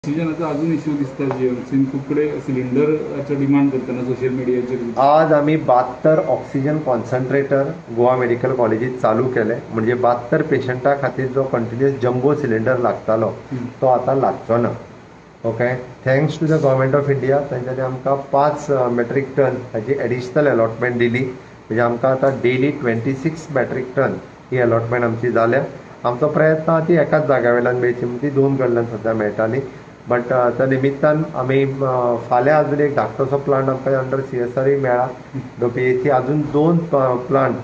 ऑक्सिजनाचा अजून इश्यू दिसतात जीएमसी खूपकडे सिलेंडरचं डिमांड करताना सोशल मीडियाचेर आज आम्ही 72 ऑक्सिजन कॉन्सन्ट्रेटर गोवा मेडिकल कॉलेजीत चालू केले. म्हणजे 72 पेशंटा खातीर जो कंटिन्युअस जम्बो सिलेंडर लागतालो तो आता लागचो ना. Okay, thanks to the government of India. त्यांच्यानी आमकां 5 मेट्रीक टन हाची एडिशनल अलॉटमेंट दिली. म्हणजे आमकां आता डेली 26 मेट्रीक टन ही अलॉटमेंट आमची जाल्या. आमचो प्रयत्न ती एकाच जाग्या वयल्यान मेळची, म्हणजे ती 2 कडल्यान सद्या मेळटाली. बट त्या निमित्तान आमी फाल्यां अजून एक धाकटोसो प्लांट आमकां अंडर CSRE मेळ्ळा डोपियेची. अजून 2 प्लांट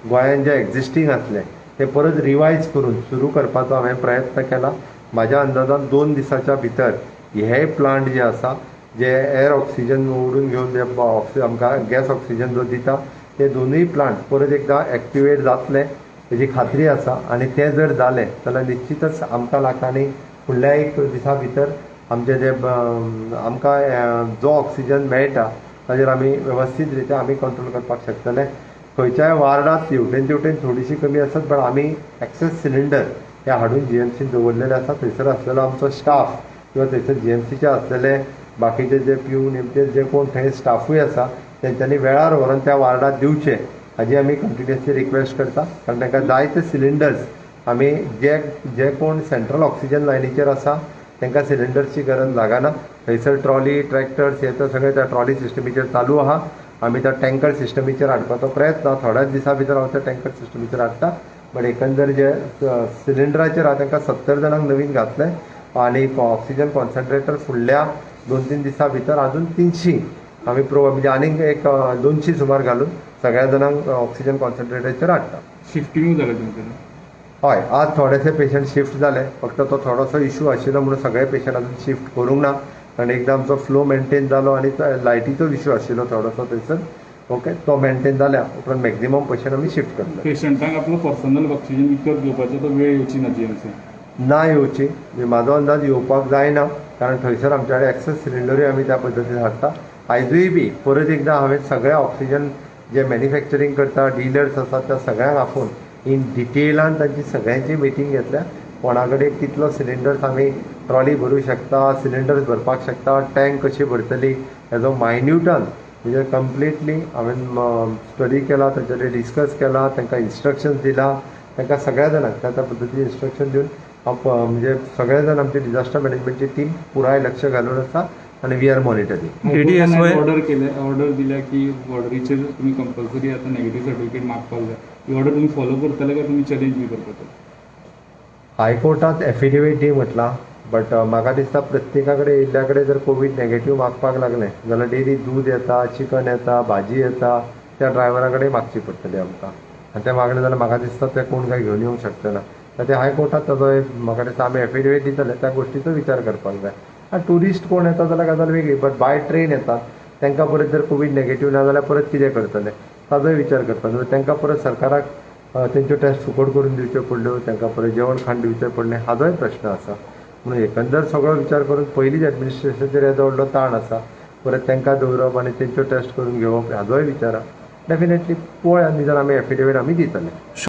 गोंयांत जे एक्झिस्टींग आसले ते परत रिवायज करून सुरू करपाचो हांवें प्रयत्न केला. म्हाज्या अंदाजान 2 दिसाच्या भितर हे प्लांट जे आसा जे एअर ऑक्सिजन ओडून घेवन जे आमकां गॅस ऑक्सिजन जो दिता ते दोनूय प्लांट परत एकदां एक्टिवेट जातले हेजी खात्री आसा. आनी ते जर जाले जाल्यार निश्चितच आमकां लागतानी फुडल्या एक दिसा भितर आमचे जे आमकां जो ऑक्सिजन मेळटा ताजेर आमी वेवस्थीत रित्या आमी कंट्रोल करपाक शकतले. खंयच्याय वार्डांत हेवटेन तेवटेन थोडीशी कमी आसत, पण आमी एक्सेस सिलिंडर हे हाडून GMCन दवरलेले आसा. थंयसर आसलेलो आमचो स्टाफ किंवा थंयसर GMCचे आसलेले बाकीचे जे पिवन जे कोण थंय स्टाफूय आसा तेंच्यांनी वेळार व्हरून त्या वार्डात दिवचे हाजी आमी कंटिन्युअसली रिक्वेस्ट करता. कारण तांकां जाय ते सिलिंडर्स आमी जे कोण सेंट्रल ऑक्सिजन लायनीचेर आसा तांकां सिलिंडर्सची गरज लागना. थंयसर ट्रॉली ट्रॅक्टर्स हे तर सगळे त्या ट्रॉली सिस्टमीचेर चालू आहा. आमी त्या टँकर सिस्टमीचेर हाडपाचो प्रयत्न थोड्याच दिसा भितर हांव त्या टँकर सिस्टमीचेर हाडटा. बट एकंदर जे सिलिंडराचेर आहा तांकां 70 जाणांक नवीन घातले आनी ऑक्सिजन कॉन्सन्ट्रेटर फुडल्या 2-3 दिसां भितर अजून 300 आमी म्हणजे आनीक एक 200 सुमार घालून सगळ्या जाणांक ऑक्सिजन कॉन्सन्ट्रेटराचेर हाडटा. शिफ्टिंग जालें तुमचें? हय, आज थोडेसे पेशंट शिफ्ट जाले. फक्त तो थोडोसो इश्यू आशिल्लो म्हणून सगळे पेशंट अजून शिफ्ट करूंक ना. कारण एकदां आमचो फ्लो मेंटेन जालो आनी लायटीचो इश्यू आशिल्लो थोडोसो थंयसर. ओके, तो मेंटेन जाल्या उपरांत मॅक्झिमम पेशंट आमी शिफ्ट करतले. पेशंटांक आपलो पर्सनल ऑक्सिजन विकत घेवपाचो तो वेळ येवची ना GMC ना येवची. म्हाजो अंदाज येवपाक जायना, कारण थंयसर आमच्या कडेन एक्सेस सिलिंडरूय आमी त्या पद्दतीन हाडटा. आयजूय बी परत एकदां हांवें सगळ्या ऑक्सिजन जे मॅन्युफॅक्चरींग करता डिलर्स आसात त्या सगळ्यांक आफोवन इन डिटेलान तांची सगळ्यांची मिटींग घेतल्या. कोणा कडेन कितलो सिलिंडर्स आमी ट्रॉली भरूं शकता, सिलिंडर्स भरपाक शकता, टँक कशी भरतली हेजो मायन्युटान म्हणजे कंप्लिटली हांवें स्टडी केला, ताचेर डिस्कस केला, तांकां इन्स्ट्रक्शन्स दिला. तांकां सगळ्या जाणांक त्या पद्दतीन इन्स्ट्रक्शन दिवन म्हणजे सगळे जाण आमची डिझास्टर मॅनेजमेंटची टीम पुराय लक्ष घालून आसा आनी वी आर मॉनिटरींग. ऑर्डर दिल्या की ऑर्डरीचेर तुमी कंपल्सरी आतां नेगेटीव सर्टिफिकेट मागपाक जाय. ही ऑर्डर तुमी फॉलो करतले काय तुमी चॅलेंज बी करतले? हायकोर्टात एफिडेवीट दी म्हटलां, बट म्हाका दिसता प्रत्येका कडेन येयल्ल्या कडेन जर कोवीड नेगेटीव मागपाक लागलें जाल्यार डेली दूद येता, चिकन येता, भाजी येता, त्या ड्रायव्हरा कडेन मागची पडटली आमकां. आनी तें मागलें जाल्यार म्हाका दिसता तें कोण काय घेवन येवंक शकना. तर ते हायकोर्टात ताजो म्हाका दिसता आमी एफिडेवीट दितले त्या गोश्टीचो विचार करपाक जाय. आनी ट्युरिस्ट कोण येता जाल्यार गजाल वेगळी, बट बाय ट्रेन येतात तांकां परत जर कोवीड नेगेटीव ना जाल्यार परत कितें करतले ताजोय विचार करपाक जाय. तांकां परत सरकाराक तेंच्यो टेस्ट फुकट करून दिवच्यो पडल्यो, तांकां परत जेवण खाण दिवचें पडलें हाजोय प्रश्न आसा. म्हणून एकंदर सगळो विचार करून पयलींच एडमिनिस्ट्रेशनाचेर येदो व्हडलो ताण आसा. परत तांकां दवरप आनी तेंच्यो टेस्ट करून घेवप हाजोय विचार आसा. डेफिनेटली पळोवया, निदान आमी एफिडेवीट आमी दितले.